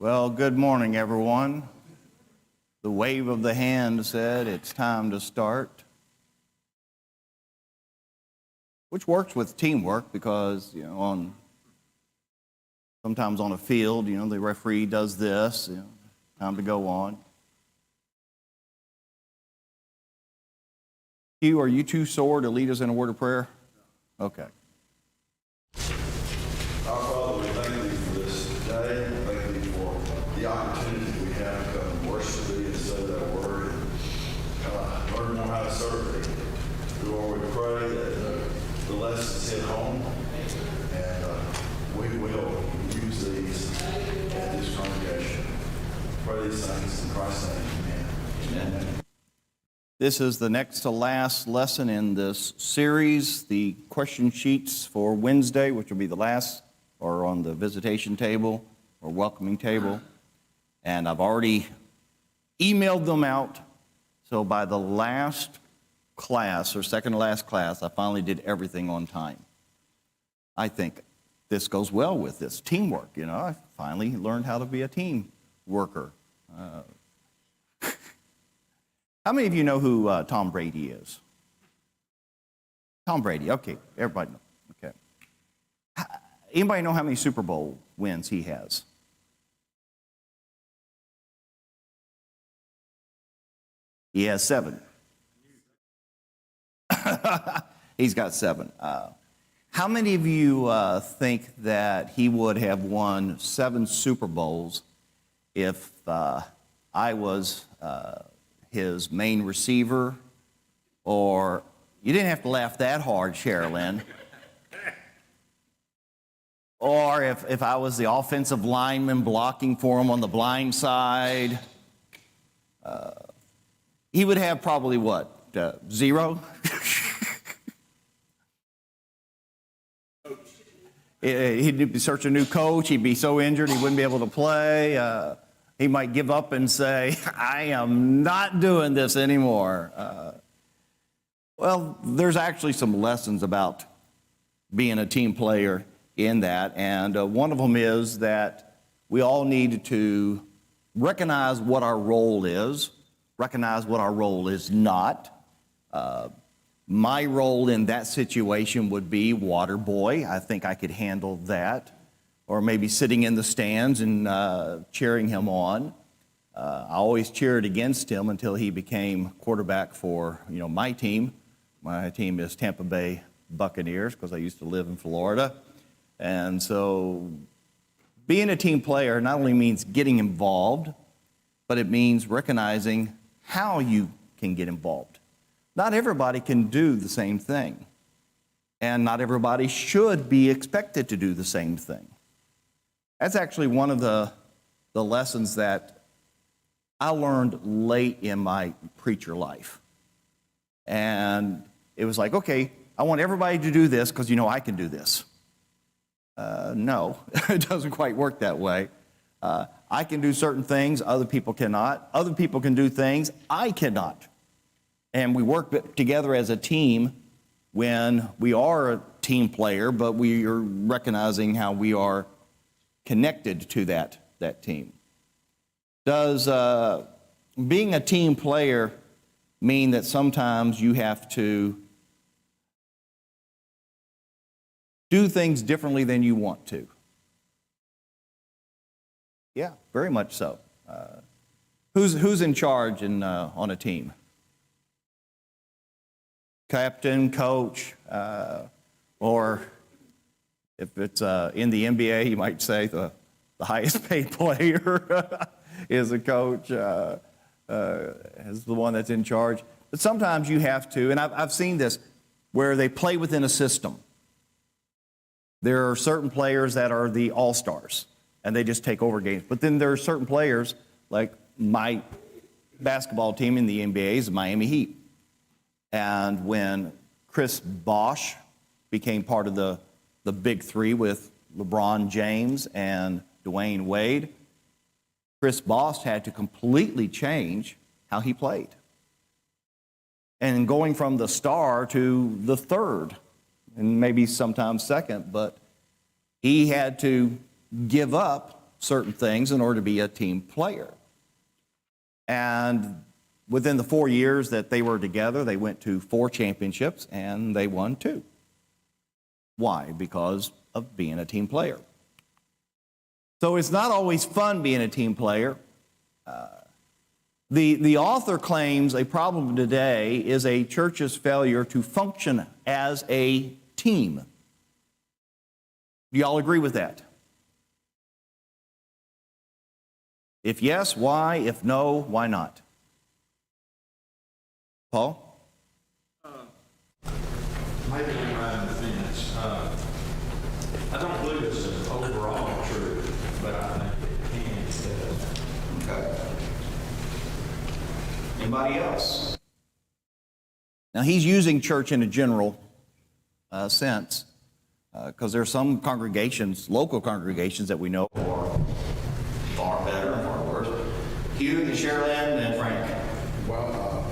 Well, good morning, everyone. The wave of the hand said it's time to start, which works with teamwork because, sometimes on a field, the referee does this, time to go on. Hugh, are you too sore to lead us in a word of prayer? Okay. Our Father, we thank Thee for this day. Thank Thee for the opportunity we have to come and worship Thee and say that word and learn more how to serve Thee. Lord, we pray that the lessons hit home and we will use these at this congregation. Pray these things in Christ's name. Amen. Amen. This is the next to last lesson in this series. The question sheets for Wednesday, which will be the last, are on the visitation table or welcoming table. And I've already emailed them out. So by the last class, or second to last class, I finally did everything on time. I think this goes well with this teamwork. I finally learned how to be a team worker. How many of you know who Tom Brady is? Tom Brady, okay, everybody knows. Okay. Anybody know how many Super Bowl wins he has? He has 7. He's got 7. How many of you think that he would have won 7 Super Bowls if I was his main receiver? Or, you didn't have to laugh that hard, Sherilyn. Or if I was the offensive lineman blocking for him on the blind side, he would have probably what, 0? He'd search a new coach. He'd be so injured he wouldn't be able to play. He might give up and say, I am not doing this anymore. Well, there's actually some lessons about being a team player in that. And one of them is that we all need to recognize what our role is, recognize what our role is not. My role in that situation would be water boy. I think I could handle that. Or maybe sitting in the stands and cheering him on. I always cheered against him until he became quarterback for my team. My team is Tampa Bay Buccaneers because I used to live in Florida. And so being a team player not only means getting involved, but it means recognizing how you can get involved. Not everybody can do the same thing. And not everybody should be expected to do the same thing. That's actually one of the lessons that I learned late in my preacher life. And it was like, okay, I want everybody to do this because I can do this. No, it doesn't quite work that way. I can do certain things, other people cannot. Other people can do things I cannot. And we work together as a team when we are a team player, but we are recognizing how we are connected to that team. Does being a team player mean that sometimes you have to do things differently than you want to? Yeah, very much so. Who's in charge on a team? Captain, coach, or if it's in the NBA, you might say the highest paid player is a coach, is the one that's in charge. But sometimes you have to, and I've seen this, where they play within a system. There are certain players that are the all-stars, and they just take over games. But then there are certain players, like my basketball team in the NBA is the Miami Heat. And when Chris Bosh became part of the big three with LeBron James and Dwayne Wade, Chris Bosh had to completely change how he played. And going from the star to the third, and maybe sometimes second, but he had to give up certain things in order to be a team player. And within the 4 years that they were together, they went to 4 championships and they won 2. Why? Because of being a team player. So it's not always fun being a team player. The author claims a problem today is a church's failure to function as a team. Do y'all agree with that? If yes, why? If no, why not? Paul? Maybe I'm riding the fence. I don't believe it's an overall truth, but I think it can. Okay. Anybody else? Now, he's using church in a general sense, because there are some congregations, local congregations that we know are far better and far worse. Hugh and Sherilyn and Frank. Well,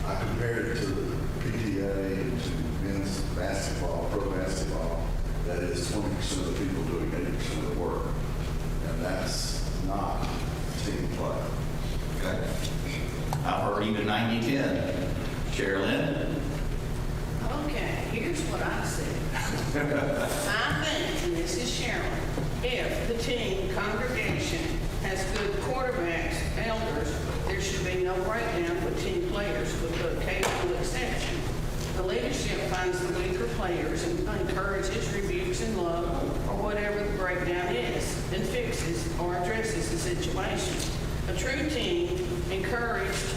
I compared it to the PTA and to men's basketball, pro basketball. That is 20% of the people doing 80% of the work. And that's not team play. Okay. I've heard even 90-10. Sherilyn? Okay, here's what I said. I think, and this is Sharon, if the team congregation has good quarterbacks, elders, there should be no breakdown with team players with the occasional exception. The leadership finds the weaker players and encourages, rebukes, and love, or whatever the breakdown is, and fixes or addresses the situation. A true team encouraged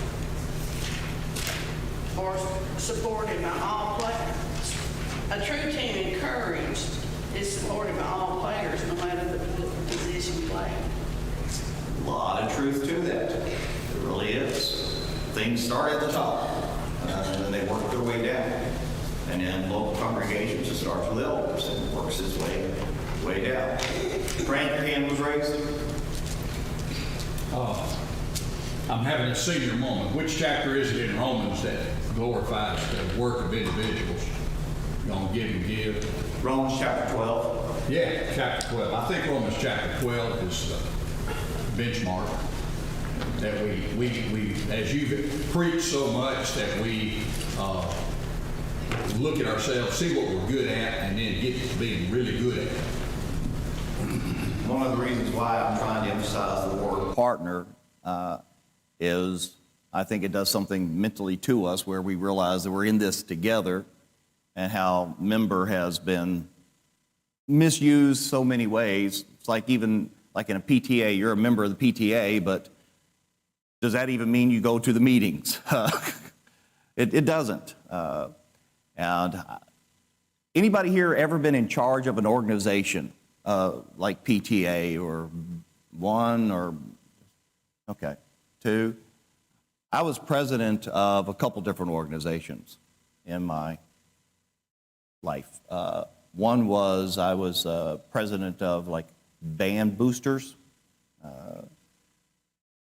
or supported by all players. A true team encouraged is supported by all players, no matter the position played. A lot of truth to that. It really is. Things start at the top, and then they work their way down. And in local congregations, it starts with elders and works its way down. Frank, your hand was raised. I'm having a senior moment. Which chapter is it in Romans that glorifies the work of individuals? You gonna give? Romans chapter 12. Yeah, chapter 12. I think Romans chapter 12 is the benchmark that we as you've preached so much, that we look at ourselves, see what we're good at, and then get to being really good at it. One of the reasons why I'm trying to emphasize the word partner is I think it does something mentally to us where we realize that we're in this together, and how member has been misused so many ways. It's like even like in a PTA, you're a member of the PTA, but does that even mean you go to the meetings? It doesn't. And anybody here ever been in charge of an organization like PTA or one or, okay, two? I was president of a couple different organizations in my life. One was I was president of like band boosters.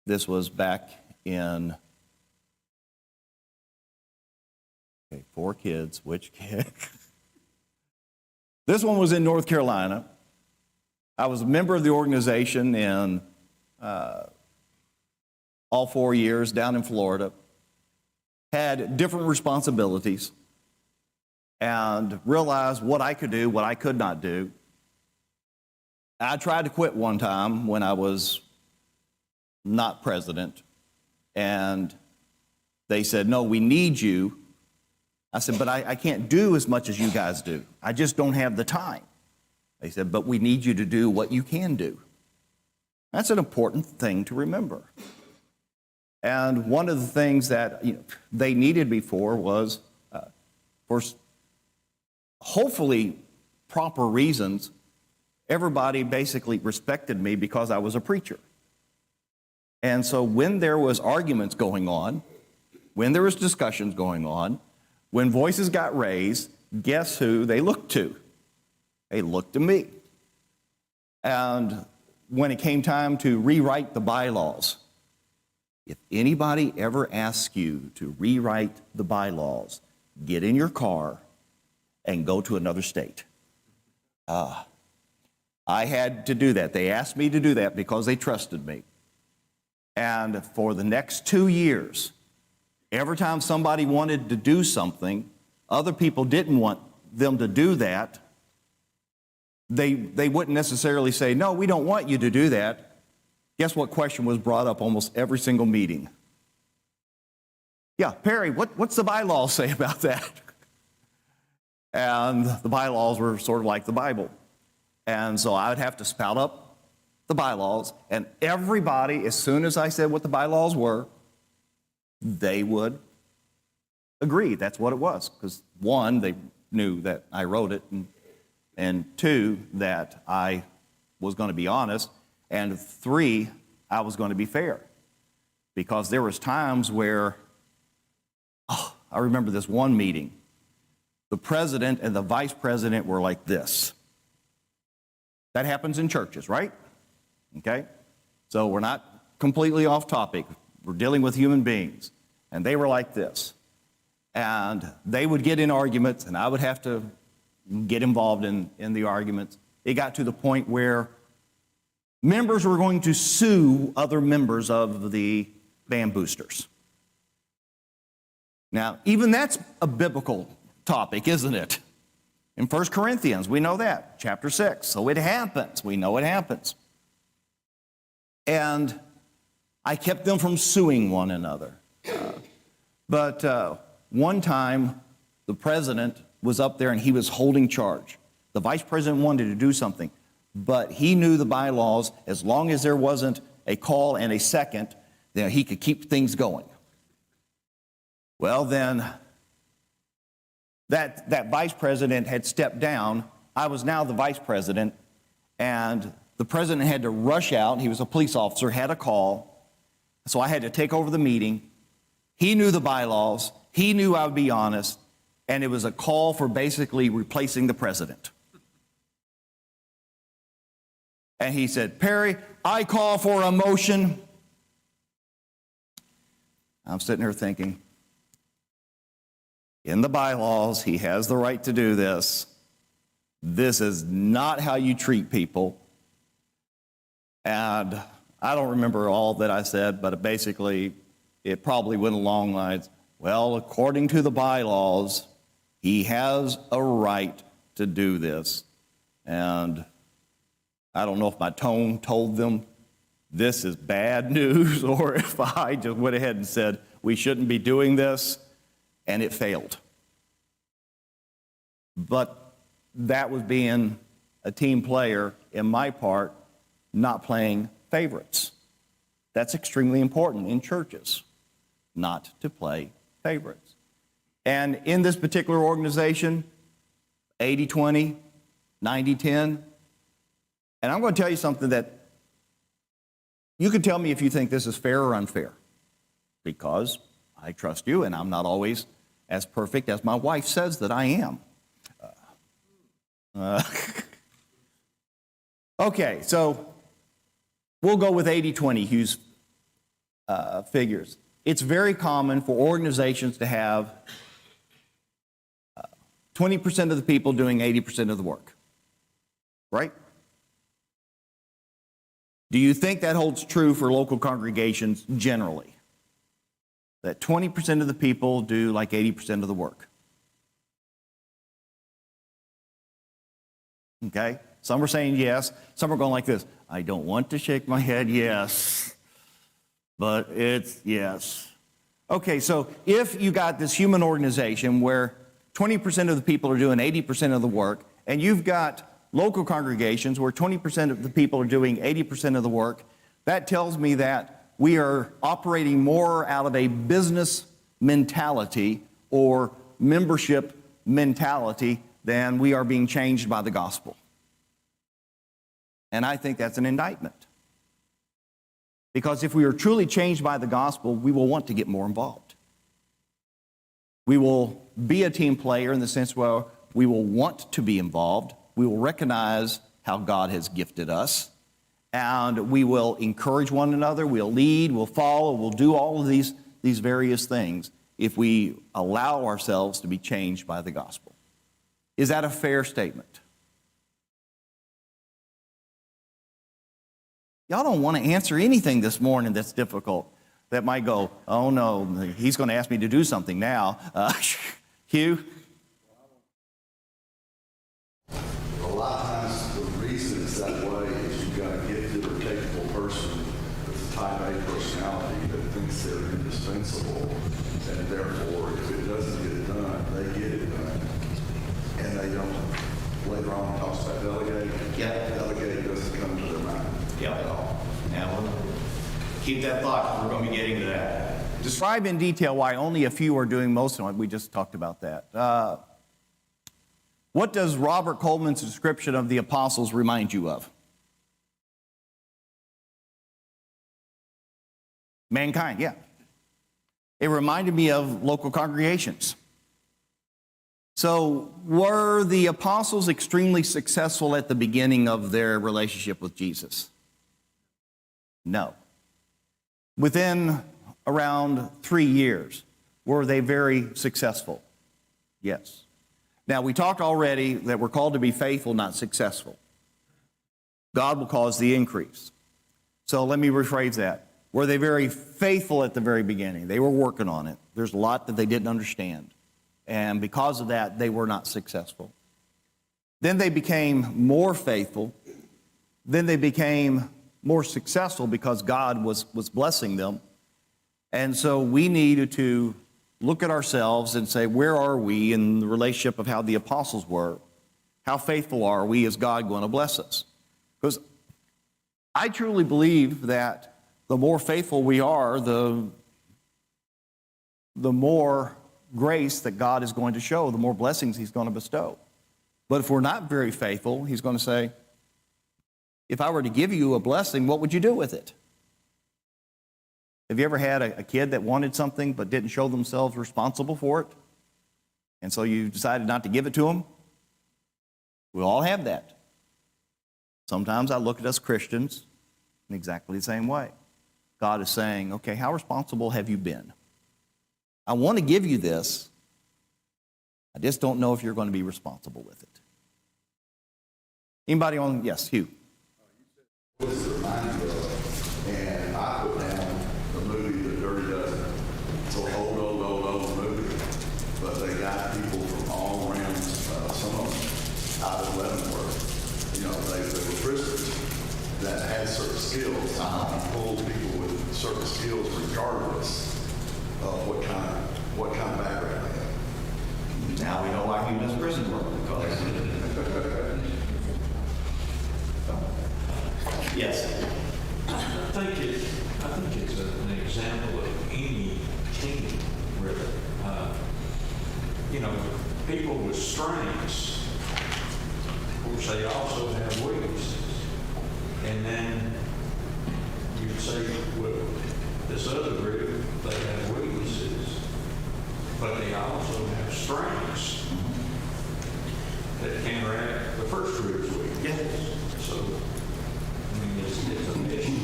This was back in, okay, 4 kids, which kid? This one was in North Carolina. I was a member of the organization in all 4 years down in Florida. Had different responsibilities and realized what I could do, what I could not do. I tried to quit one time when I was not president, and they said, no, we need you. I said, but I can't do as much as you guys do. I just don't have the time. They said, but we need you to do what you can do. That's an important thing to remember. And one of the things that they needed me for was, for hopefully proper reasons, everybody basically respected me because I was a preacher. And so when there was arguments going on, when there was discussions going on, when voices got raised, guess who they looked to? They looked to me. And when it came time to rewrite the bylaws, if anybody ever asks you to rewrite the bylaws, get in your car and go to another state. I had to do that. They asked me to do that because they trusted me. And for the next 2 years, every time somebody wanted to do something, other people didn't want them to do that, they wouldn't necessarily say, no, we don't want you to do that. Guess what question was brought up almost every single meeting? Yeah, Perry, what's the bylaws say about that? And the bylaws were sort of like the Bible. And so I would have to spout up the bylaws, and everybody, as soon as I said what the bylaws were, they would agree that's what it was. Because one, they knew that I wrote it, and two, that I was going to be honest, and three, I was going to be fair. Because there was times where, I remember this one meeting, the president and the vice president were like this. That happens in churches, right? Okay? So we're not completely off topic. We're dealing with human beings. And they were like this. And they would get in arguments, and I would have to get involved in the arguments. It got to the point where members were going to sue other members of the band boosters. Now, even that's a biblical topic, isn't it? In 1 Corinthians, we know that, chapter 6. So it happens. We know it happens. And I kept them from suing one another. But one time, the president was up there and he was holding charge. The vice president wanted to do something, but he knew the bylaws. As long as there wasn't a call and a second, then he could keep things going. Well, then, that vice president had stepped down. I was now the vice president, and the president had to rush out. He was a police officer, had a call, so I had to take over the meeting. He knew the bylaws. He knew I would be honest, and it was a call for basically replacing the president. And he said, Perry, I call for a motion. I'm sitting here thinking, in the bylaws, he has the right to do this. This is not how you treat people. And I don't remember all that I said, but basically, it probably went along lines, well, according to the bylaws, he has a right to do this. And I don't know if my tone told them this is bad news or if I just went ahead and said we shouldn't be doing this, and it failed. But that was being a team player in my part, not playing favorites. That's extremely important in churches, not to play favorites. And in this particular organization, 80-20, 90-10, and I'm going to tell you something that you can tell me if you think this is fair or unfair, because I trust you and I'm not always as perfect as my wife says that I am. Okay, so we'll go with 80-20, Hugh's figures. It's very common for organizations to have 20% of the people doing 80% of the work, right? Do you think that holds true for local congregations generally? That 20% of the people do like 80% of the work? Okay? Some are saying yes. Some are going like this. I don't want to shake my head yes, but it's yes. Okay, so if you got this human organization where 20% of the people are doing 80% of the work, and you've got local congregations where 20% of the people are doing 80% of the work, that tells me that we are operating more out of a business mentality or membership mentality than we are being changed by the gospel. And I think that's an indictment. Because if we are truly changed by the gospel, we will want to get more involved. We will be a team player in the sense where we will want to be involved. We will recognize how God has gifted us, and we will encourage one another. We'll lead, we'll follow, we'll do all of these various things if we allow ourselves to be changed by the gospel. Is that a fair statement? Y'all don't want to answer anything this morning that's difficult. That might go, oh no, he's going to ask me to do something now. Hugh? A lot of times, the reason it's that way is you've got a gifted or capable person with a type A personality that thinks they're indispensable, and therefore, if it doesn't get done, they get it done, and they don't. Later on, talks about delegate. Yeah. Delegate doesn't come to their mind at all. Now, keep that thought. We're going to be getting to that. Describe in detail why only a few are doing most of it. We just talked about that. What does Robert Coleman's description of the apostles remind you of? Mankind, yeah. It reminded me of local congregations. So, were the apostles extremely successful at the beginning of their relationship with Jesus? No. Within around 3 years, were they very successful? Yes. Now, we talked already that we're called to be faithful, not successful. God will cause the increase. So let me rephrase that. Were they very faithful at the very beginning? They were working on it. There's a lot that they didn't understand. And because of that, they were not successful. Then they became more faithful. Then they became more successful because God was blessing them. And so we needed to look at ourselves and say, where are we in the relationship of how the apostles were? How faithful are we? Is God going to bless us? Because I truly believe that the more faithful we are, the more grace that God is going to show, the more blessings he's going to bestow. But if we're not very faithful, he's going to say, if I were to give you a blessing, what would you do with it? Have you ever had a kid that wanted something but didn't show themselves responsible for it? And so you decided not to give it to them? We all have that. Sometimes I look at us Christians in exactly the same way. God is saying, okay, how responsible have you been? I want to give you this. I just don't know if you're going to be responsible with it. Anybody on? Yes, Hugh. What does it remind you of? And I put down the movie The Dirty Dozen. It's an old movie. But they got people from all around, some of them out of Leavenworth. You know, they were prisoners that had certain skills. And pulled people with certain skills regardless of what kind of background they have. Now we know why he does prison work, because... Yes. I think it's an example of any team, really. People with strengths, of course, they also have weaknesses. And then you'd say, well, this other group, they have weaknesses, but they also have strengths that counteract the first group's weaknesses. So, it's a mission.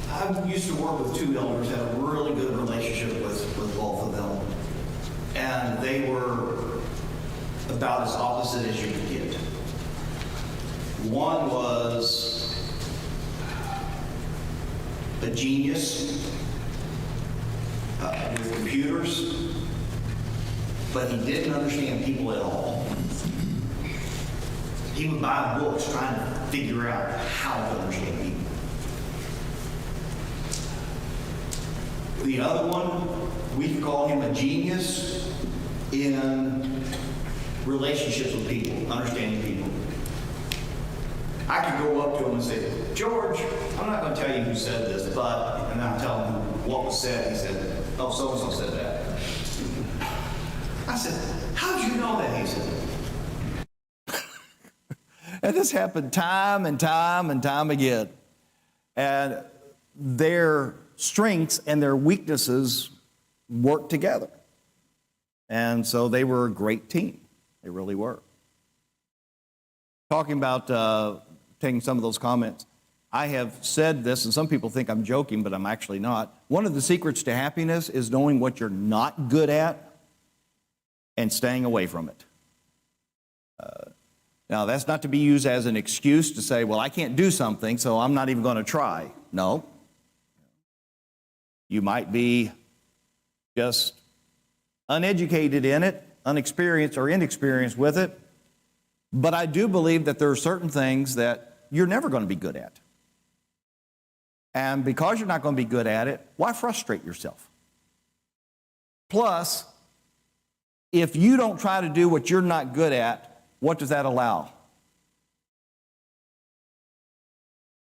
I used to work with two elders, had a really good relationship with both of them. And they were about as opposite as you could get. One was a genius with computers, but he didn't understand people at all. He would buy books trying to figure out how to understand people. The other one, we could call him a genius in relationships with people, understanding people. I could go up to him and say, George, I'm not going to tell you who said this, but, and I'll tell him what was said. He said, oh, so-and-so said that. I said, how'd you know that? He said, and this happened time and time again. And their strengths and their weaknesses worked together. And so they were a great team. They really were. Talking about taking some of those comments, I have said this, and some people think I'm joking, but I'm actually not. One of the secrets to happiness is knowing what you're not good at and staying away from it. Now, that's not to be used as an excuse to say, well, I can't do something, so I'm not even going to try. No. You might be just uneducated in it, unexperienced or inexperienced with it, but I do believe that there are certain things that you're never going to be good at. And because you're not going to be good at it, why frustrate yourself? Plus, if you don't try to do what you're not good at, what does that allow?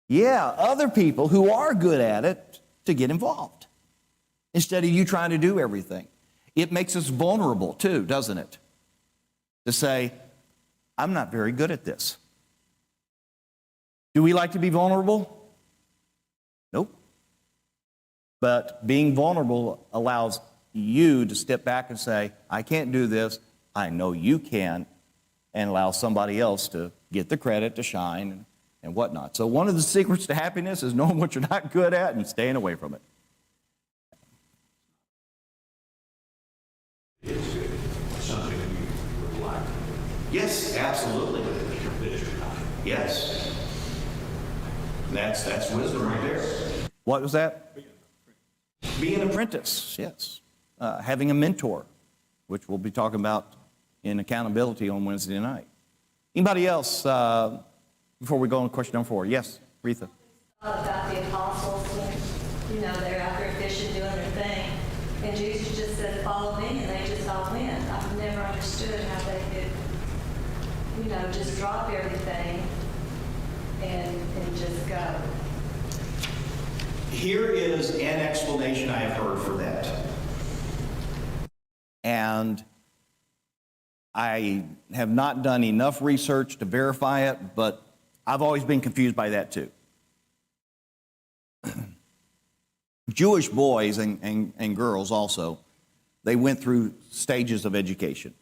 Yeah, other people who are good at it to get involved instead of you trying to do everything. It makes us vulnerable too, doesn't it? To say, I'm not very good at this. Do we like to be vulnerable? Nope. But being vulnerable allows you to step back and say, I can't do this. I know you can, and allow somebody else to get the credit, to shine, and whatnot. So one of the secrets to happiness is knowing what you're not good at and staying away from it. It's good. Something you would like. Yes, absolutely. Yes. That's wisdom right there. What was that? Be an apprentice, yes. Having a mentor, which we'll be talking about in accountability on Wednesday night. Anybody else, before we go on to question number 4? Yes, Retha. About the apostles, when, they're out there fishing, doing their thing, and Jesus just said, follow me, and they just all went. I've never understood how they could, just drop everything and just go. Here is an explanation I have heard for that. And I have not done enough research to verify it, but I've always been confused by that too. Jewish boys and girls also, they went through stages of education.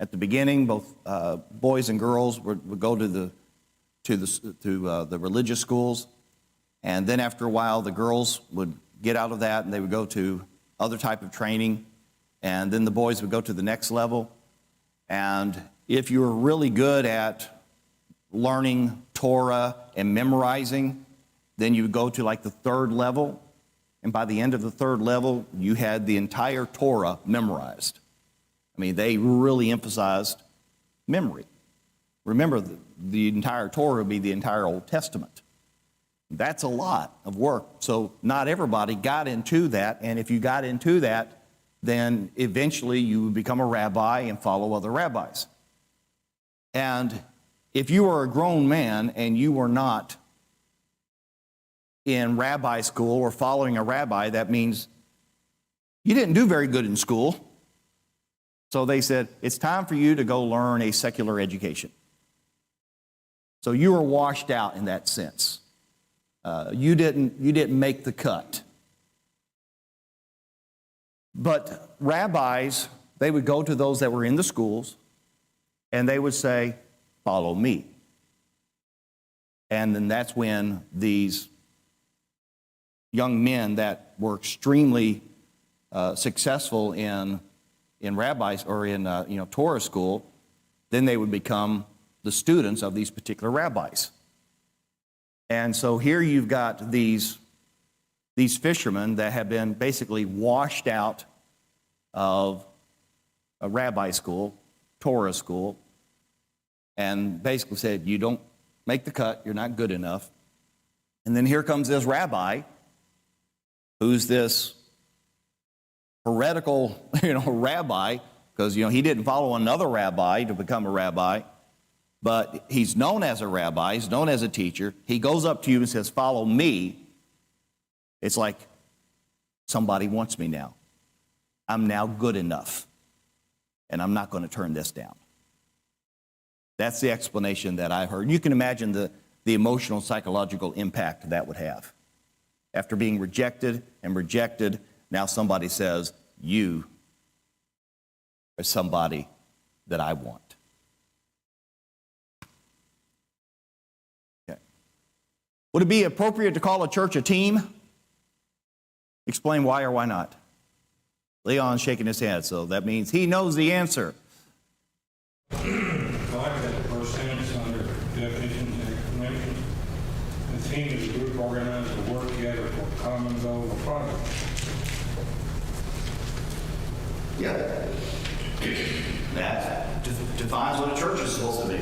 At the beginning, both boys and girls would go to the religious schools, and then after a while, the girls would get out of that and they would go to other type of training, and then the boys would go to the next level. And if you were really good at learning Torah and memorizing, then you would go to like the 3rd level, and by the end of the 3rd level, you had the entire Torah memorized. I mean, they really emphasized memory. Remember, the entire Torah would be the entire Old Testament. That's a lot of work. So not everybody got into that, and if you got into that, then eventually you would become a rabbi and follow other rabbis. And if you were a grown man and you were not in rabbi school or following a rabbi, that means you didn't do very good in school. So they said, it's time for you to go learn a secular education. So you were washed out in that sense. You didn't make the cut. But rabbis, they would go to those that were in the schools, and they would say, follow me. And then that's when these young men that were extremely successful in rabbis or in Torah school, then they would become the students of these particular rabbis. And so here you've got these fishermen that have been basically washed out of a rabbi school, Torah school, and basically said, you don't make the cut, you're not good enough. And then here comes this rabbi, who's this heretical, rabbi, because, he didn't follow another rabbi to become a rabbi, but he's known as a rabbi, he's known as a teacher. He goes up to you and says, follow me. It's like, somebody wants me now. I'm now good enough, and I'm not going to turn this down. That's the explanation that I've heard. You can imagine the emotional, psychological impact that would have. After being rejected and rejected, now somebody says, you are somebody that I want. Okay. Would it be appropriate to call a church a team? Explain why or why not. Leon's shaking his head, so that means he knows the answer. Well, I got the first answer. team is a group organized to work together for a common goal or project. Yeah. That defines what a church is supposed to be.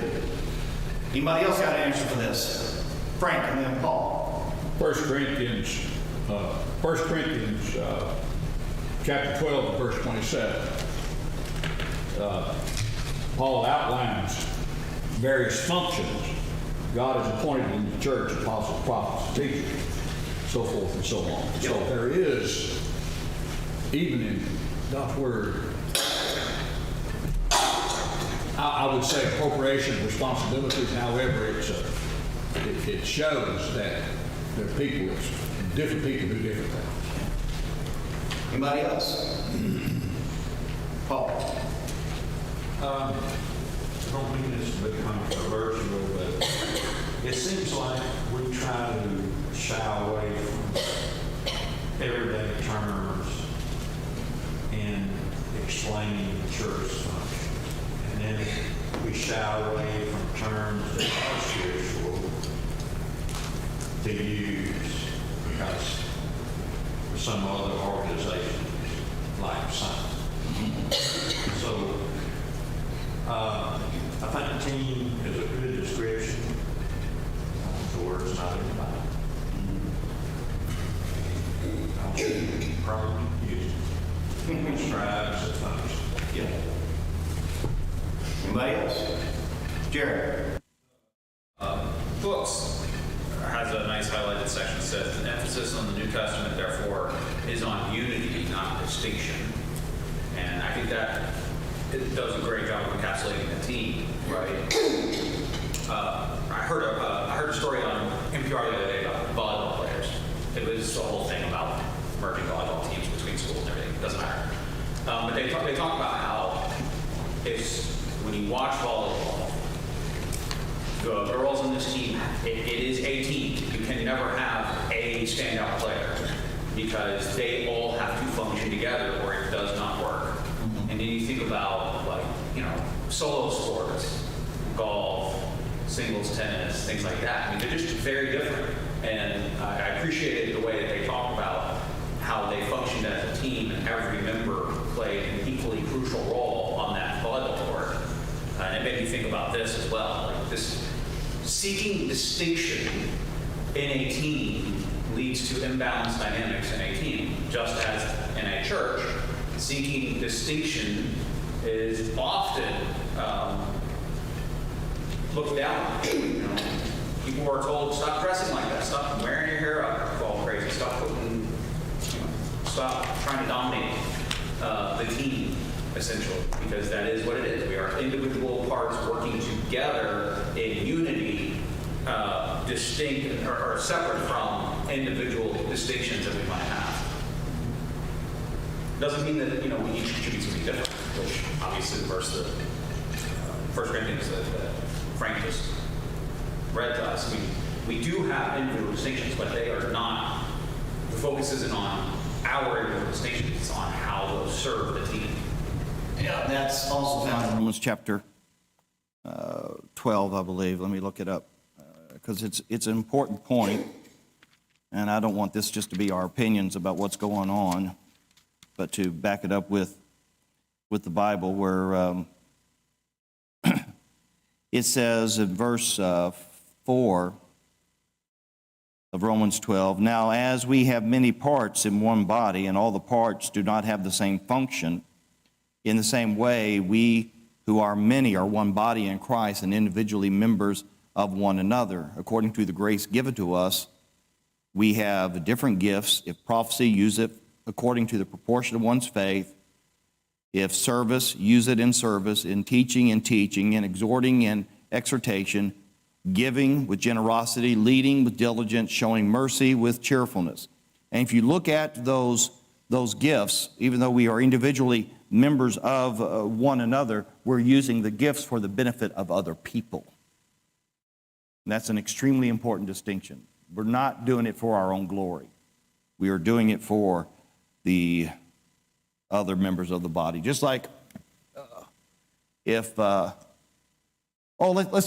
Anybody else got an answer for this? Frank and then Paul. 1 Corinthians, chapter 12, and verse 27. Paul outlines various functions God has appointed in the church: apostles, prophets, teachers, so forth and so on. So there is, even in God's word, I would say appropriation of responsibilities. However, it shows that there are people, different people do different things. Anybody else? Paul. I don't mean this to be controversial, but it seems like we try to shy away from everyday terms in explaining the church function. And then we shy away from terms that are spiritual to use because some other organizations like science. So I think team is a good description. The word's not in the Bible. I don't probably use it. Describes the function. Yeah. Anybody else? Jared. Books has a nice highlighted section that says the emphasis on the New Testament, therefore, is on unity, not distinction. And I think that it does a great job of encapsulating the team, right? I heard a story on NPR the other day about volleyball players. It was a whole thing about merging volleyball teams between schools and everything. It doesn't matter. But they talk about how when you watch volleyball, the girls on this team, it is a team. You can never have a standout player because they all have to function together or it does not work. And then you think about solo sports, golf, singles tennis, things like that. I mean, they're just very different. And I appreciated the way that they talked about how they functioned as a team and every member played an equally crucial role on that volleyball court. And it made me think about this as well. Like this seeking distinction in a team leads to imbalanced dynamics in a team, just as in a church. Seeking distinction is often looked down. People are told, stop dressing like that, stop wearing your hair up, it's all crazy, stop trying to dominate the team, essentially, because that is what it is. We are individual parts working together in unity, distinct or separate from individual distinctions that we might have. Doesn't mean that we each should be something different, which obviously the verse that 1 Corinthians that Frank just read to us. I mean, we do have individual distinctions, but they are not. The focus isn't on our individual distinctions; it's on how those serve the team. Yeah, that's also found in Romans chapter 12, I believe. Let me look it up because it's an important point, and I don't want this just to be our opinions about what's going on, but to back it up with the Bible, where it says in verse 4 of Romans 12, now as we have many parts in one body, and all the parts do not have the same function, in the same way we who are many are one body in Christ and individually members of one another. According to the grace given to us, we have different gifts. If prophecy, use it according to the proportion of one's faith. If service, use it in service. In teaching, in exhorting, in exhortation. Giving with generosity, leading with diligence, showing mercy with cheerfulness. And if you look at those gifts, even though we are individually members of one another, we're using the gifts for the benefit of other people. And that's an extremely important distinction. We're not doing it for our own glory. We are doing it for the other members of the body. Just like let's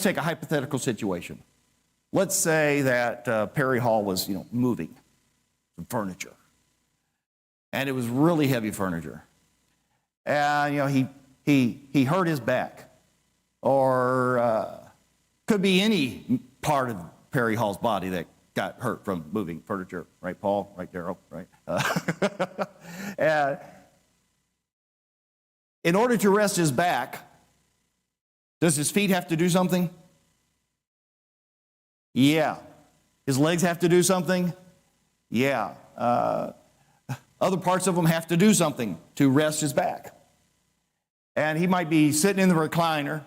take a hypothetical situation. let's say that Perry Hall was, moving some furniture, and it was really heavy furniture, and he hurt his back, or could be any part of Perry Hall's body that got hurt from moving furniture, right, Paul? Right, Daryl? Right? And in order to rest his back, does his feet have to do something? Yeah. His legs have to do something? Yeah. Other parts of him have to do something to rest his back. And he might be sitting in the recliner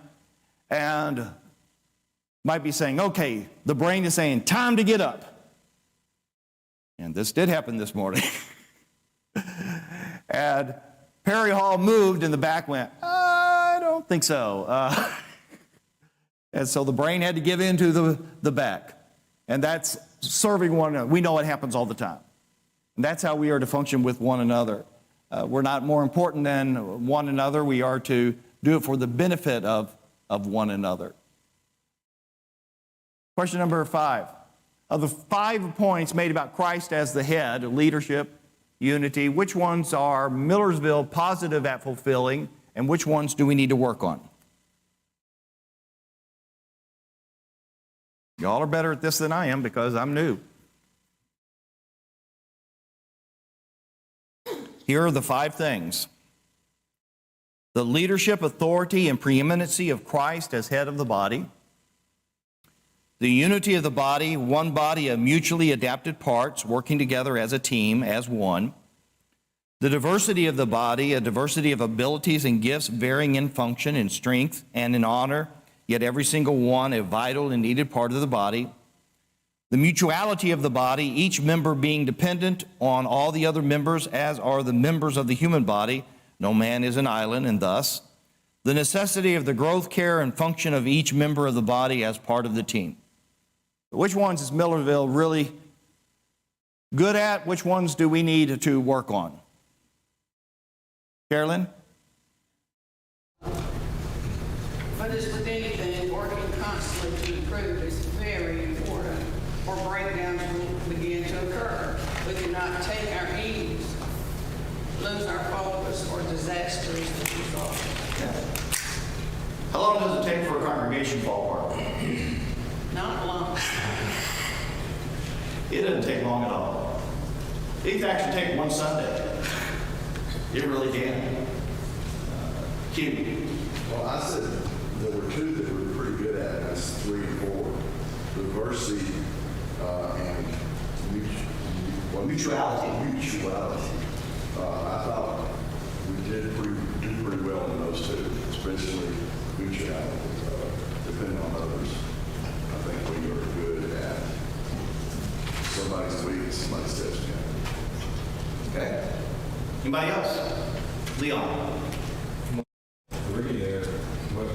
and might be saying, okay, the brain is saying, time to get up. And this did happen this morning. And Perry Hall moved and the back went, I don't think so. And so the brain had to give in to the back. And that's serving one another. We know it happens all the time. And that's how we are to function with one another. We're not more important than one another. We are to do it for the benefit of one another. Question number 5. Of the 5 points made about Christ as the head, leadership, unity, which ones are Millersville positive at fulfilling, and which ones do we need to work on? Y'all are better at this than I am because I'm new. Here are the 5 things. The leadership, authority, and preeminency of Christ as head of the body. The unity of the body, one body of mutually adapted parts working together as a team, as one. The diversity of the body, a diversity of abilities and gifts varying in function, in strength, and in honor, yet every single one a vital and needed part of the body. The mutuality of the body, each member being dependent on all the other members, as are the members of the human body. No man is an island, and thus the necessity of the growth, care, and function of each member of the body as part of the team. Which ones is Millersville really good at? Which ones do we need to work on? Carolyn? But as with anything, working constantly to improve is very important, or breakdowns will begin to occur. We cannot take our ease, lose our focus, or disasters result. How long does it take for a congregation to fall apart? Not long. It doesn't take long at all. It can actually take one Sunday. It really can. Q. Well, I said there were 2 that we were pretty good at, and that's 3 and 4. Diversity and Mutuality. Mutuality. I thought we did pretty well in those 2, especially mutuality, depending on others. I think we are good at somebody's weak, somebody steps in. Okay. Anybody else? Leon. Agree there, but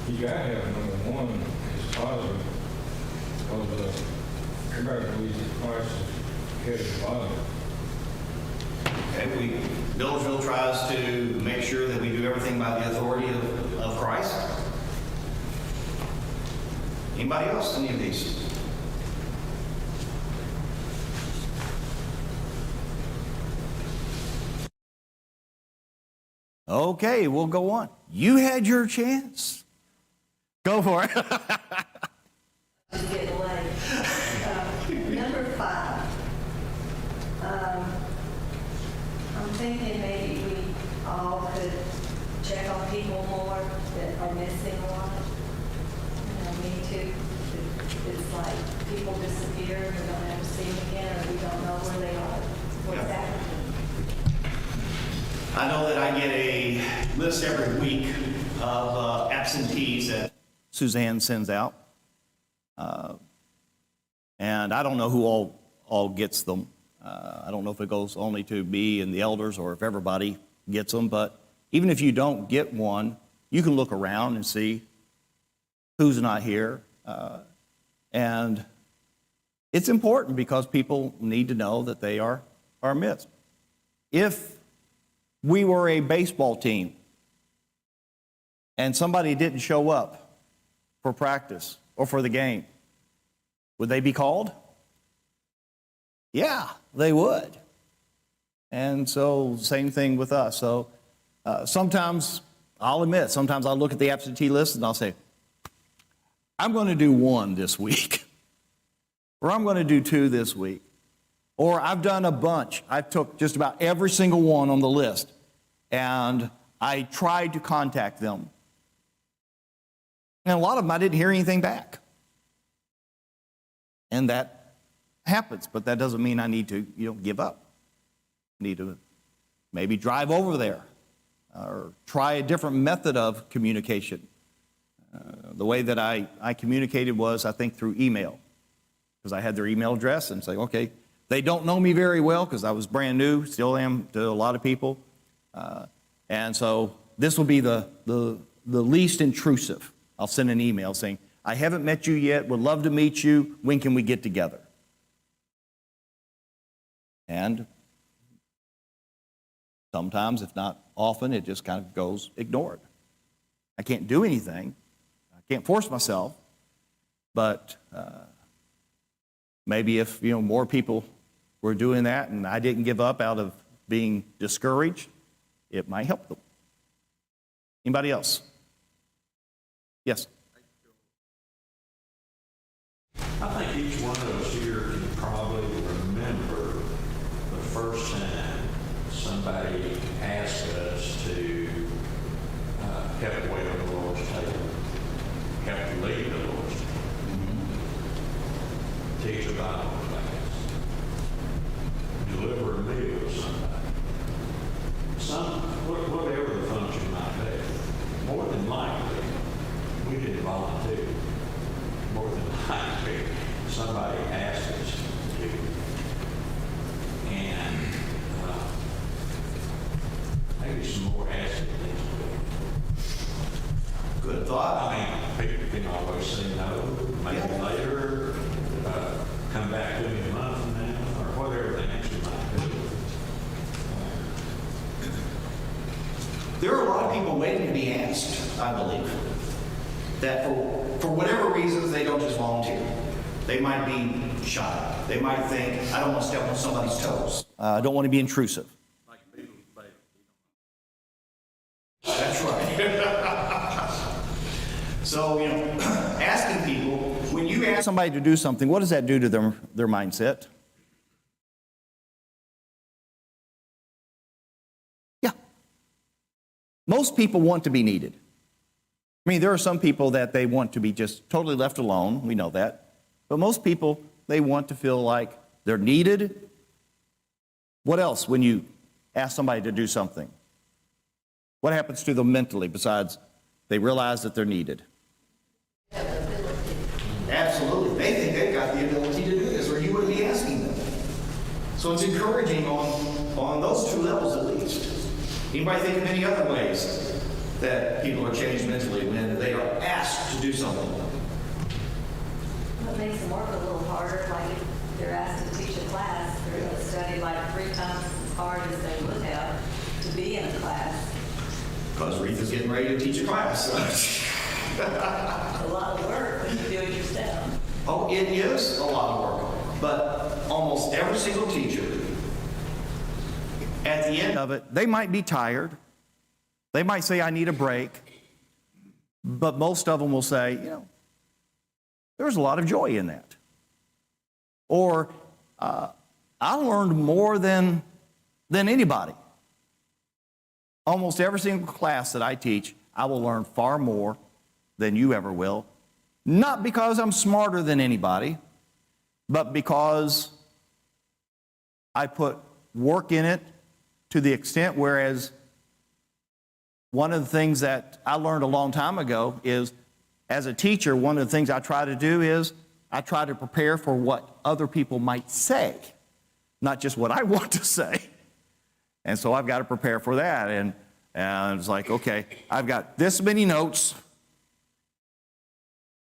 you gotta have number 1 is positive, because everybody believes that Christ is head of the body. Okay, Millersville tries to make sure that we do everything by the authority of Christ. Anybody else? Any of these? Okay, we'll go on. You had your chance. Go for it. Just getting away. Number 5. I'm thinking maybe we all could check on people more that are missing a lot. Me too. It's like people disappear and we don't ever see them again, or we don't know where they are. What's happening? I know that I get a list every week of absentees that Suzanne sends out. And I don't know who all gets them. I don't know if it goes only to me and the elders or if everybody gets them. But even if you don't get one, you can look around and see who's not here. And it's important because people need to know that they are missed. If we were a baseball team and somebody didn't show up for practice or for the game, Would they be called? Yeah, they would. And so, same thing with us. So, sometimes, I'll admit, sometimes I'll look at the absentee list and I'll say, I'm going to do 1 this week. Or I'm going to do 2 this week. Or I've done a bunch. I took just about every single one on the list. And I tried to contact them. And a lot of them, I didn't hear anything back. And that happens, but that doesn't mean I need to, give up. I need to maybe drive over there or try a different method of communication. The way that I communicated was, I think, through email, because I had their email address and say, okay, they don't know me very well because I was brand new, still am to a lot of people. And so this will be the least intrusive. I'll send an email saying, I haven't met you yet, would love to meet you, when can we get together? And sometimes, if not often, it just kind of goes ignored. I can't do anything. I can't force myself. But maybe if more people were doing that and I didn't give up out of being discouraged, it might help them. Anybody else? Yes. I think each one of us here can probably remember the first time somebody asked us to help wait on the Lord's table, help lead the Lord's table, teach a Bible class, deliver a meal to somebody. Whatever the function might be, more than likely, we didn't volunteer. More than likely, somebody asked us to do it. And maybe some more asking things to do. Good thought. I mean, people can always say no, maybe later, come back to me a month from now, or whatever the answer might be. There are a lot of people waiting to be asked, I believe, that for whatever reasons, they don't just volunteer. They might be shy. They might think, I don't want to step on somebody's toes. I don't want to be intrusive. That's right. So, asking people, when you ask Somebody to do something, what does that do to their mindset? Yeah. Most people want to be needed. I mean, there are some people that they want to be just totally left alone. We know that. But most people, they want to feel like they're needed. What else when you ask somebody to do something? What happens to them mentally besides they realize that they're needed? absolutely, they think they've got the ability to do this, or you wouldn't be asking them. So it's encouraging on those 2 levels at least. Anybody think of any other ways that people are changed mentally when they are asked to do something? What makes them work a little harder, like if they're asked to teach a class, they're going to study like 3 times as hard as they would have to be in a class. Because Retha's getting ready to teach a class. It's a lot of work when you do it yourself. Oh, it is a lot of work. But almost every single teacher, at the end Of it, they might be tired. They might say, I need a break. But most of them will say, there's a lot of joy in that. Or, I learned more than anybody. Almost every single class that I teach, I will learn far more than you ever will. Not because I'm smarter than anybody, but because I put work in it to the extent whereas one of the things that I learned a long time ago is, as a teacher, one of the things I try to do is I try to prepare for what other people might say, not just what I want to say. And so I've got to prepare for that. And it's like, okay, I've got this many notes,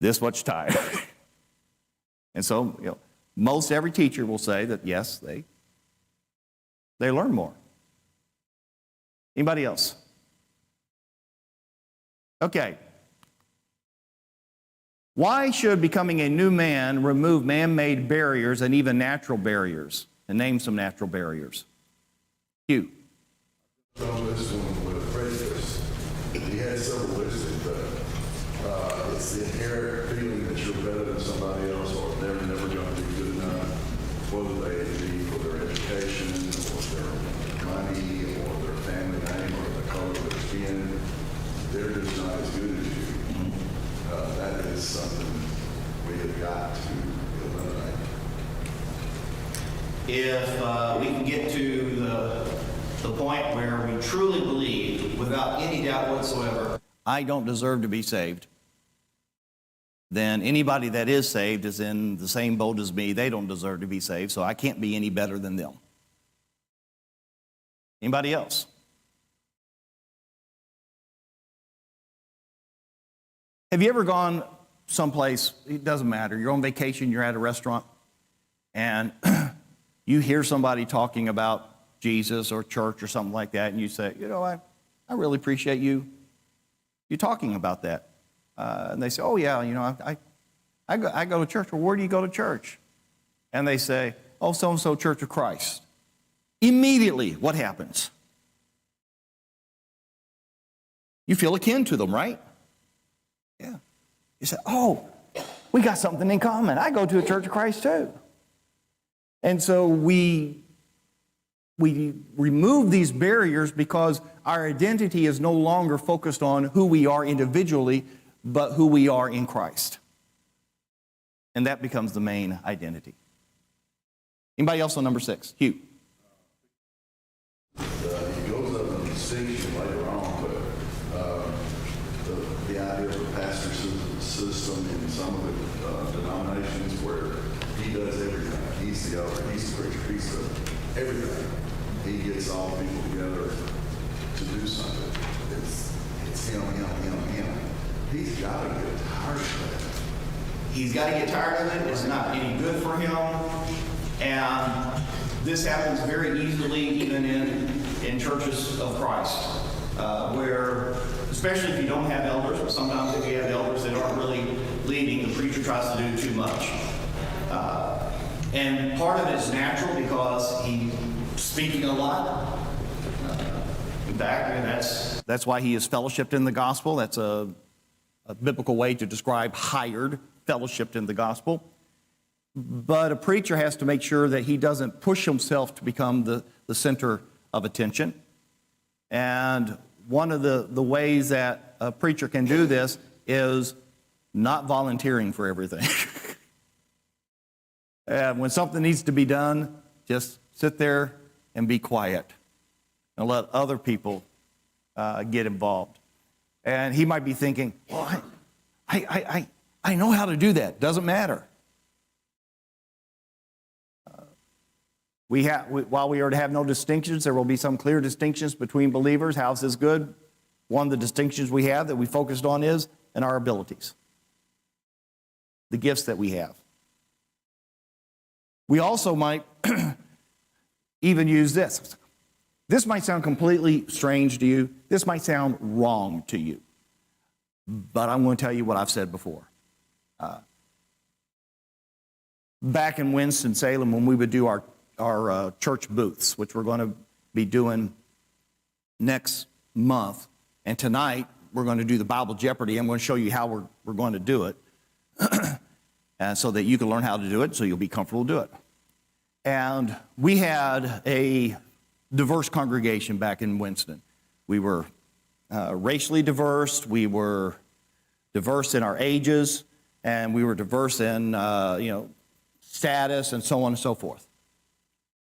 this much time. And so, most every teacher will say that, yes, they learn more. Anybody else? Okay. Why should becoming a new man remove man-made barriers and even natural barriers? And name some natural barriers. Hugh. On this one with prejudice, he had several listed, but it's the inherent feeling that you're better than somebody else, or they're never going to be good enough, whether they be for their education, or their money, or their family name, or the color of their skin. They're just not as good as you. That is something we have got to eliminate. If we can get to the point where we truly believe, without any doubt whatsoever, I don't deserve to be saved, then anybody that is saved is in the same boat as me. They don't deserve to be saved, so I can't be any better than them. Anybody else? Have you ever gone someplace, it doesn't matter, you're on vacation, you're at a restaurant, and you hear somebody talking about Jesus or church or something like that, and you say, you know, I really appreciate you talking about that. And they say, oh yeah, you know, I go to church. Well, where do you go to church? And they say, oh, so-and-so Church of Christ. Immediately, what happens? You feel akin to them, right? Yeah. You say, oh, we got something in common. I go to a Church of Christ too. And so we remove these barriers because our identity is no longer focused on who we are individually, but who we are in Christ. And that becomes the main identity. Anybody else on number 6? Hugh. He goes up in distinction later on, but the idea of the pastor system in some of the denominations where he does everything. He's the elder, he's the preacher, he's the everything. He gets all people together to do something. It's him. He's got to get tired of that. he's got to get tired of it. It's not any good for him. And this happens very easily even in churches of Christ, where, especially if you don't have elders, but sometimes if you have elders that aren't really leading, the preacher tries to do too much. And part of it is natural because he's speaking a lot. In fact, That's why he is fellowshipped in the gospel. That's a biblical way to describe hired, fellowshipped in the gospel. But a preacher has to make sure that he doesn't push himself to become the center of attention. And one of the ways that a preacher can do this is not volunteering for everything. And when something needs to be done, just sit there and be quiet and let other people get involved. And he might be thinking, well, I know how to do that. Doesn't matter. While we are to have no distinctions, there will be some clear distinctions between believers. How's this good? One of the distinctions we have that we focused on is in our abilities, the gifts that we have. We also might even use this. This might sound completely strange to you. This might sound wrong to you. But I'm going to tell you what I've said before. Back in Winston-Salem, when we would do our church booths, which we're going to be doing next month, and tonight we're going to do the Bible Jeopardy. I'm going to show you how we're going to do it, and so that you can learn how to do it, so you'll be comfortable to do it. And we had a diverse congregation back in Winston. We were racially diverse, we were diverse in our ages, and we were diverse in status and so on and so forth.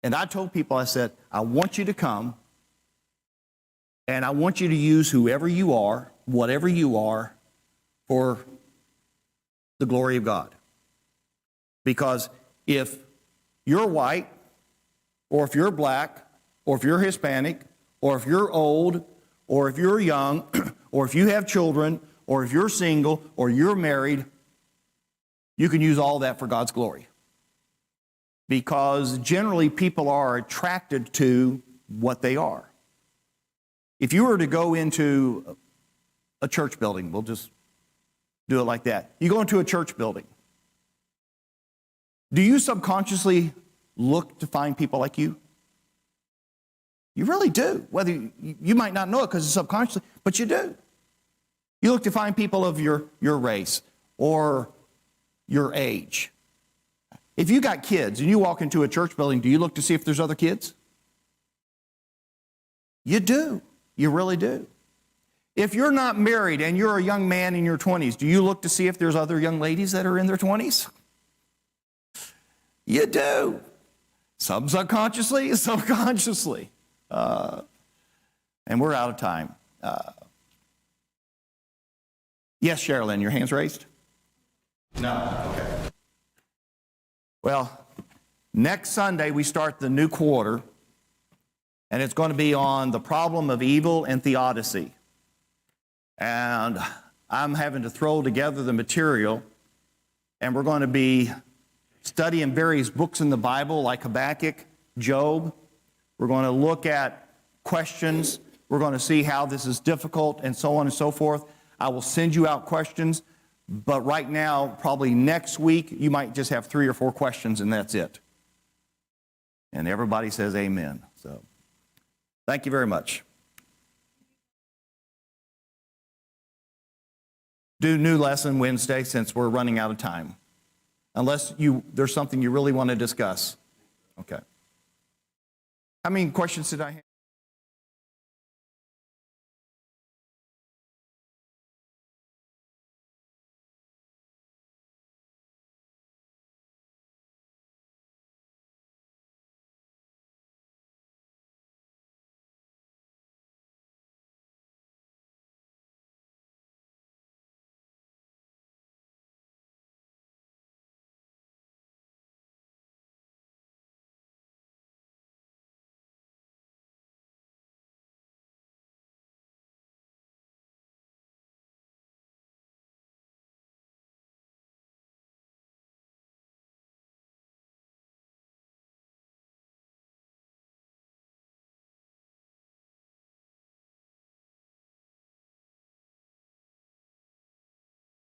And I told people, I said, I want you to come, and I want you to use whoever you are, whatever you are, for the glory of God. Because if you're white, or if you're black, or if you're Hispanic, or if you're old, or if you're young, or if you have children, or if you're single, or you're married, you can use all that for God's glory. Because generally people are attracted to what they are. If you were to go into a church building, we'll just do it like that. You go into a church building. Do you subconsciously look to find people like you? You really do. Whether you might not know it because it's subconsciously, but you do. You look to find people of your race or your age. If you got kids and you walk into a church building, do you look to see if there's other kids? You do. You really do. If you're not married and you're a young man in your 20s, do you look to see if there's other young ladies that are in their 20s? You do. Some subconsciously, some consciously. And we're out of time. Yes, Sherilyn, your hand's raised? No, okay. Well, next Sunday we start the new quarter, and it's going to be on the problem of evil and theodicy. And I'm having to throw together the material, and we're going to be studying various books in the Bible like Habakkuk, Job. We're going to look at questions. We're going to see how this is difficult and so on and so forth. I will send you out questions, but right now, probably next week, you might just have 3 or 4 questions and that's it. And everybody says amen. So, thank you very much. Do new lesson Wednesday since we're running out of time. Unless there's something you really want to discuss. Okay. How many questions did I have?